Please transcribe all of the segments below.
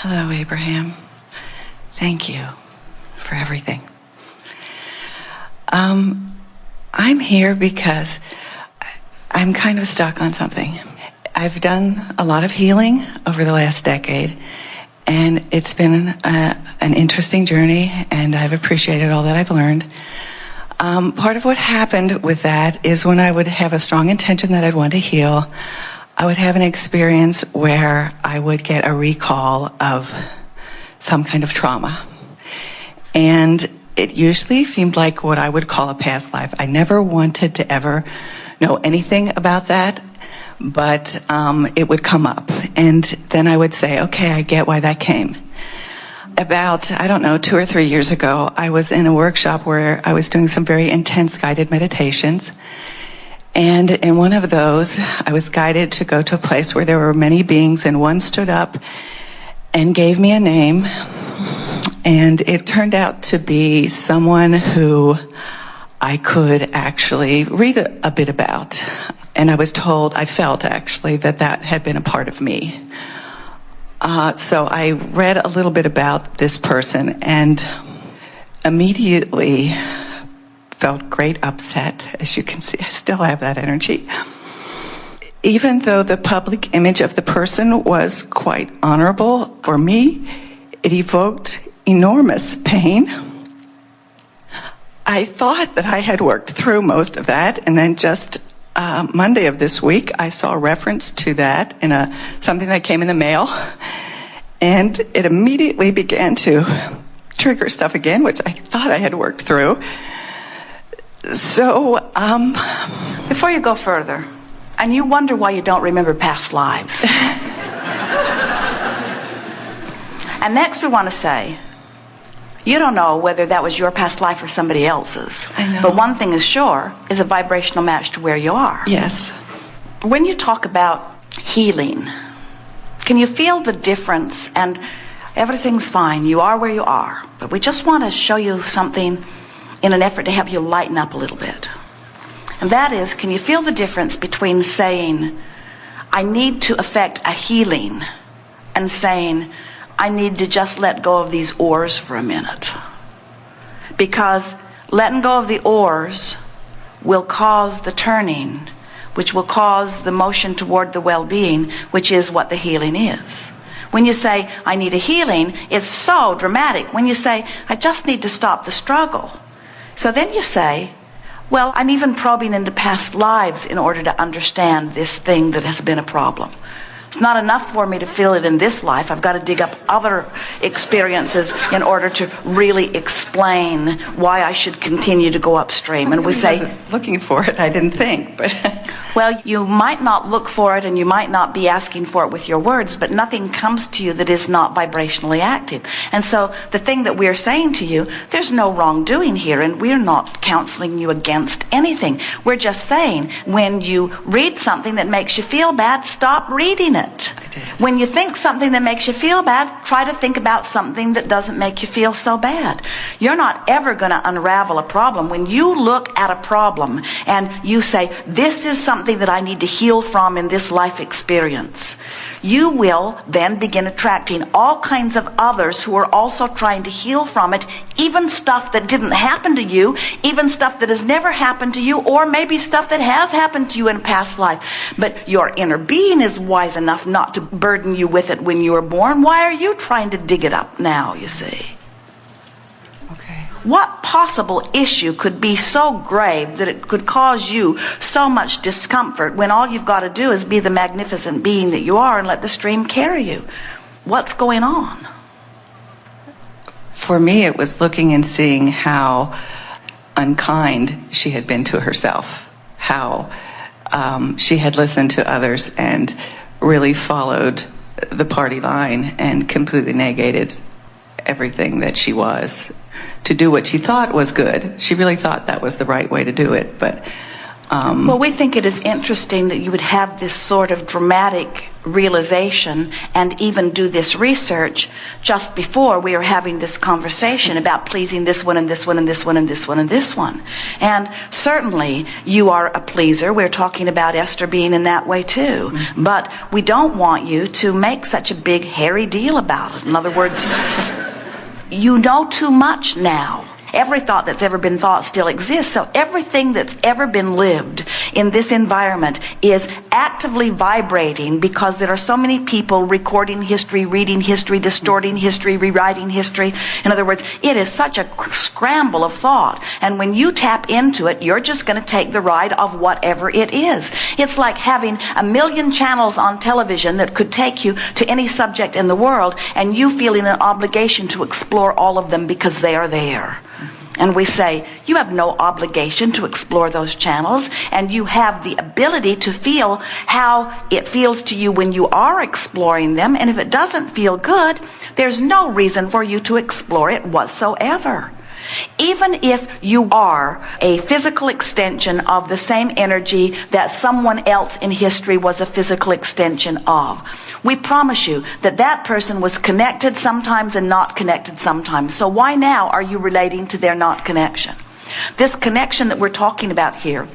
Hello, Abraham. Thank you for everything. I'm here because I'm kind of stuck on something. I've done a lot of healing over the last decade, and it's been an interesting journey, and I've appreciated all that I've learned. Part of what happened with that is when I would have a strong intention that I'd want to heal, I would have an experience where I would get a recall of some kind of trauma. And it usually seemed like what I would call a past life. I never wanted to ever know anything about that, but it would come up. And then I would say, okay, I get why that came. About, 2 or 3 years ago, I was in a workshop where I was doing some very intense guided meditations. And in one of those, I was guided to go to a place where there were many beings, and one stood up and gave me a name. And it turned out to be someone who I could actually read a bit about. And I felt actually that had been a part of me. So I read a little bit about this person and immediately felt great upset. As you can see, I still have that energy. Even though the public image of the person was quite honorable, for me, it evoked enormous pain. I thought that I had worked through most of that, and then just Monday of this week, I saw a reference to that in something that came in the mail, and it immediately began to trigger stuff again, which I thought I had worked through. So, before you go further, and you wonder why you don't remember past lives. And next we want to say, you don't know whether that was your past life or somebody else's. I know. But one thing is sure, is a vibrational match to where you are. Yes. When you talk about healing, can you feel the difference? And everything's fine, you are where you are. But we just want to show you something in an effort to help you lighten up a little bit. And that is, can you feel the difference between saying, I need to effect a healing, and saying, I need to just let go of these oars for a minute? Because letting go of the oars will cause the turning, which will cause the motion toward the well-being, which is what the healing is. When you say, I need a healing, it's so dramatic. When you say, I just need to stop the struggle. So then you say, well, I'm even probing into past lives in order to understand this thing that has been a problem. It's not enough for me to feel it in this life. I've got to dig up other experiences in order to really explain why I should continue to go upstream. And we say, wasn't looking for it, I didn't think, but well, you might not look for it, and you might not be asking for it with your words, but nothing comes to you that is not vibrationally active. And so the thing that we're saying to you, there's no wrongdoing here, and we're not counseling you against anything. We're just saying, when you read something that makes you feel bad, stop reading it. I did. When you think something that makes you feel bad, try to think about something that doesn't make you feel so bad. You're not ever going to unravel a problem. When you look at a problem and you say, this is something that I need to heal from in this life experience, you will then begin attracting all kinds of others who are also trying to heal from it, even stuff that didn't happen to you, even stuff that has never happened to you, or maybe stuff that has happened to you in a past life. But your inner being is wise enough not to burden you with it when you were born. Why are you trying to dig it up now, you see? okay. What possible issue could be so grave that it could cause you so much discomfort when all you've got to do is be the magnificent being that you are and let the stream carry you? What's going on? For me, it was looking and seeing how unkind she had been to herself, how she had listened to others and really followed the party line and completely negated everything that she was to do what she thought was good. She really thought that was the right way to do it, but Well, we think it is interesting that you would have this sort of dramatic realization and even do this research just before we are having this conversation about pleasing this one and this one and this one and this one and this one. And certainly you are a pleaser. We're talking about Esther being in that way too. But we don't want you to make such a big hairy deal about it. In other words, you know too much now. Every thought that's ever been thought still exists. So everything that's ever been lived in this environment is actively vibrating because there are so many people recording history, reading history, distorting history, rewriting history. In other words, it is such a scramble of thought. And when you tap into it, you're just going to take the ride of whatever it is. It's like having a million channels on television that could take you to any subject in the world and you feeling an obligation to explore all of them because they are there. And we say, you have no obligation to explore those channels, and you have the ability to feel how it feels to you when you are exploring them, and if it doesn't feel good, there's no reason for you to explore it whatsoever. Even if you are a physical extension of the same energy that someone else in history was a physical extension of, we promise you that that person was connected sometimes and not connected sometimes. So why now are you relating to their not connection? This connection that we're talking about here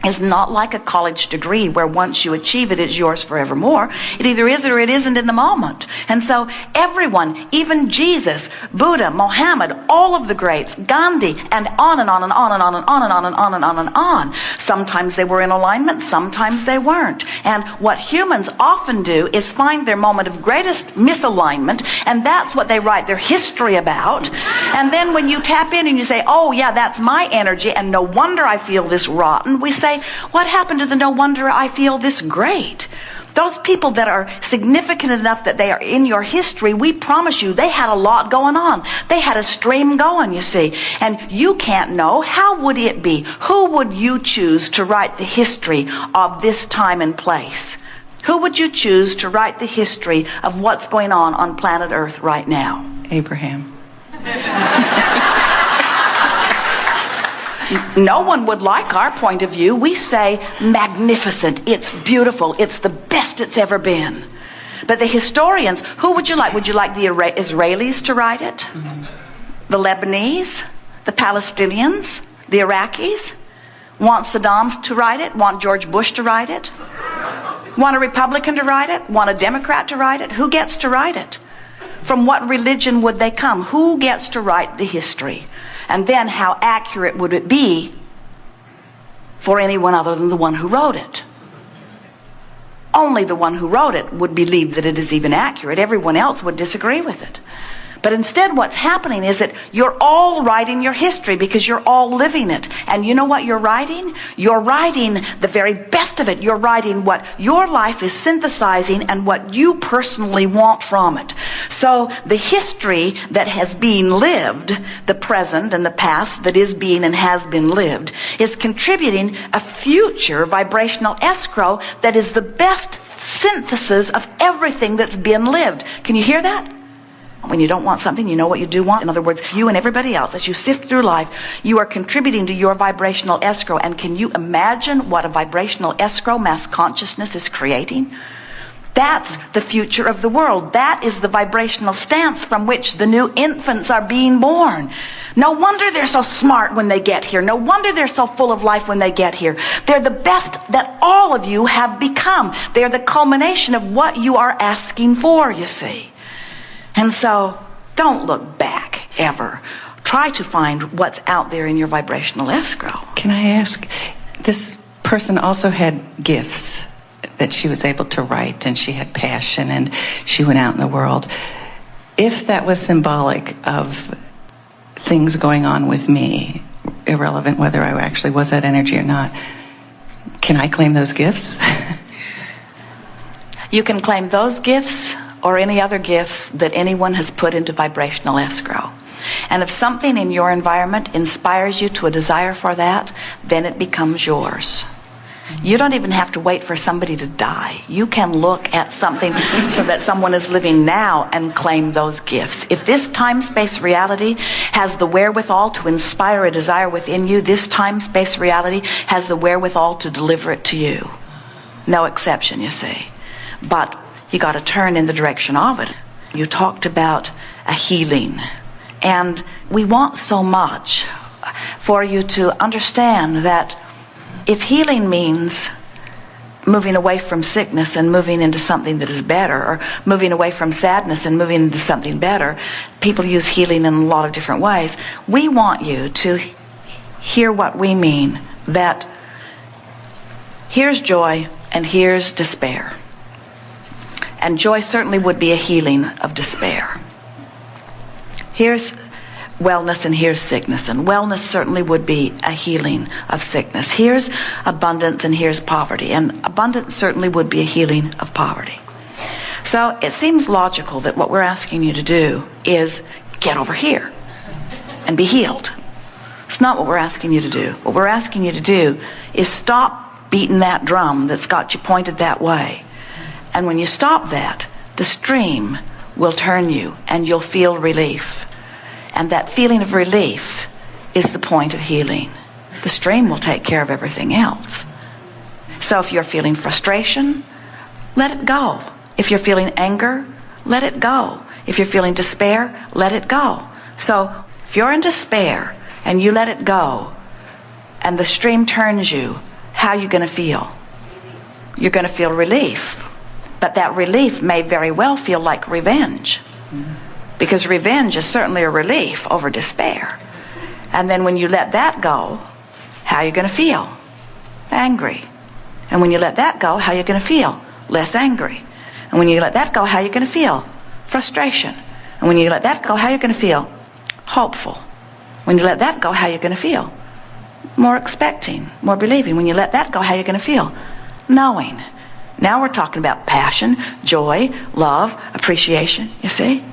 is not like a college degree where once you achieve it, it's yours forevermore. It either is or it isn't in the moment. And so everyone, even Jesus, Buddha, Mohammed, all of the greats, Gandhi, and on and on and on and on and on and on and on and on and on. Sometimes they were in alignment, sometimes they weren't. And what humans often do is find their moment of greatest misalignment, and that's what they write their history about. And then when you tap in and you say, oh yeah, that's my energy, and no wonder I feel this rotten, we say, what happened to the no wonder I feel this great? Those people that are significant enough that they are in your history, we promise you they had a lot going on. They had a stream going, you see. And you can't know. How would it be? Who would you choose to write the history of this time and place? Who would you choose to write the history of what's going on planet Earth right now? Abraham. No one would like our point of view. We say, magnificent, it's beautiful, it's the best it's ever been. But the historians, who would you like? Would you like the Israelis to write it? Mm-hmm. The Lebanese? The Palestinians? The Iraqis? Want Saddam to write it? Want George Bush to write it? Want a Republican to write it? Want a Democrat to write it? Who gets to write it? From what religion would they come? Who gets to write the history? And then how accurate would it be for anyone other than the one who wrote it? Only the one who wrote it would believe that it is even accurate. Everyone else would disagree with it. But instead what's happening is that you're all writing your history because you're all living it. And you know what you're writing? You're writing the very best of it. You're writing what your life is synthesizing and what you personally want from it. So the history that has been lived, the present and the past that is being and has been lived, is contributing a future vibrational escrow that is the best synthesis of everything that's been lived. Can you hear that? When you don't want something, you know what you do want. In other words, you and everybody else, as you sift through life, you are contributing to your vibrational escrow. And can you imagine what a vibrational escrow mass consciousness is creating? That's the future of the world. That is the vibrational stance from which the new infants are being born. No wonder they're so smart when they get here. No wonder they're so full of life when they get here. They're the best that all of you have become. They're the culmination of what you are asking for, you see. And so, don't look back, ever. Try to find what's out there in your vibrational escrow. Can I ask, this person also had gifts that she was able to write, and she had passion, and she went out in the world. If that was symbolic of things going on with me, irrelevant whether I actually was that energy or not, can I claim those gifts? You can claim those gifts or any other gifts that anyone has put into vibrational escrow. And if something in your environment inspires you to a desire for that, then it becomes yours. You don't even have to wait for somebody to die. You can look at something so that someone is living now and claim those gifts. If this time-space reality has the wherewithal to inspire a desire within you, this time-space reality has the wherewithal to deliver it to you. No exception, you see. But you got to turn in the direction of it. You talked about a healing. And we want so much for you to understand that if healing means moving away from sickness and moving into something that is better, or moving away from sadness and moving into something better, people use healing in a lot of different ways. We want you to hear what we mean, that here's joy and here's despair. And joy certainly would be a healing of despair. Here's wellness and here's sickness, and wellness certainly would be a healing of sickness. Here's abundance and here's poverty, and abundance certainly would be a healing of poverty. So it seems logical that what we're asking you to do is get over here and be healed. It's not what we're asking you to do. What we're asking you to do is stop beating that drum that's got you pointed that way. And when you stop that, the stream will turn you and you'll feel relief. And that feeling of relief is the point of healing. The stream will take care of everything else. So if you're feeling frustration, let it go. If you're feeling anger, let it go. If you're feeling despair, let it go. So if you're in despair and you let it go and the stream turns you, how are you going to feel? You're going to feel relief. But that relief may very well feel like revenge. Because revenge is certainly a relief over despair. And then when you let that go, how are you going to feel? Angry. And when you let that go, how are you going to feel? Less angry. And when you let that go, how are you going to feel? Frustration. And when you let that go, how are you going to feel? Hopeful. When you let that go, how are you going to feel? More expecting, more believing. When you let that go, how are you going to feel? Knowing. Now we're talking about passion, joy, love, appreciation, you see?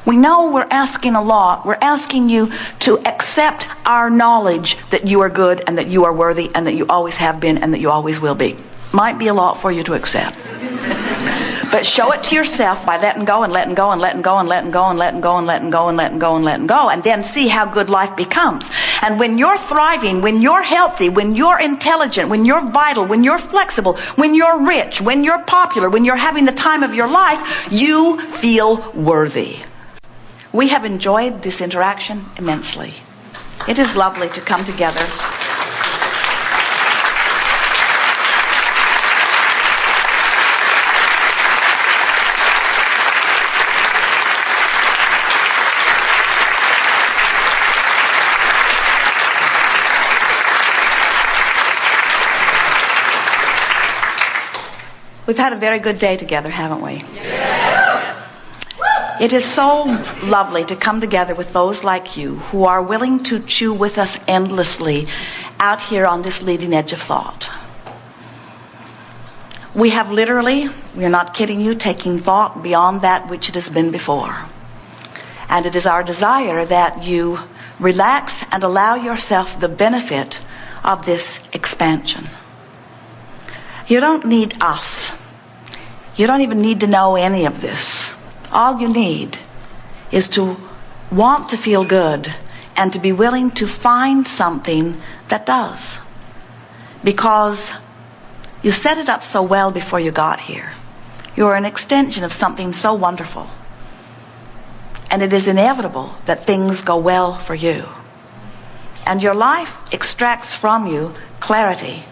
We know we're asking a lot. We're asking you to accept our knowledge that you are good and that you are worthy and that you always have been and that you always will be. Might be a lot for you to accept. But show it to yourself by letting go and letting go and letting go and letting go and letting go and letting go and letting go and letting go, and then see how good life becomes. And when you're thriving, when you're healthy, when you're intelligent, when you're vital, when you're flexible, when you're rich, when you're popular, when you're having the time of your life, you feel worthy. We have enjoyed this interaction immensely. It is lovely to come together. We've had a very good day together, haven't we? Yes. It is so lovely to come together with those like you who are willing to chew with us endlessly out here on this leading edge of thought. We have literally, we're not kidding you, taking thought beyond that which it has been before. And it is our desire that you relax and allow yourself the benefit of this expansion. You don't need us. You don't even need to know any of this. All you need is to want to feel good and to be willing to find something that does. Because you set it up so well before you got here. You're an extension of something so wonderful. And it is inevitable that things go well for you. And your life extracts from you clarity.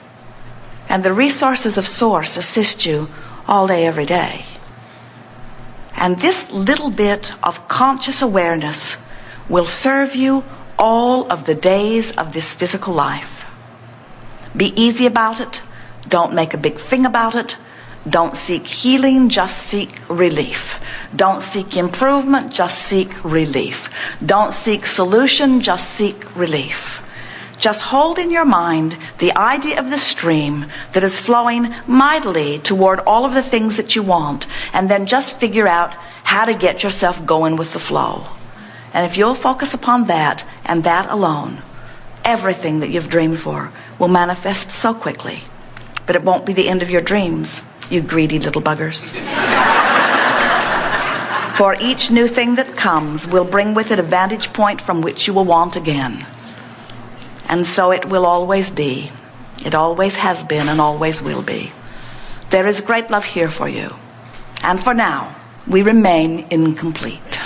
And the resources of Source assist you all day, every day. And this little bit of conscious awareness will serve you all of the days of this physical life. Be easy about it. Don't make a big thing about it. Don't seek healing, just seek relief. Don't seek improvement, just seek relief. Don't seek solution, just seek relief. Just hold in your mind the idea of the stream that is flowing mightily toward all of the things that you want, and then just figure out how to get yourself going with the flow. And if you'll focus upon that and that alone, everything that you've dreamed for will manifest so quickly. but it won't be the end of your dreams, you greedy little buggers. For each new thing that comes will bring with it a vantage point from which you will want again. And so it will always be. It always has been and always will be. There is great love here for you. And for now, we remain incomplete.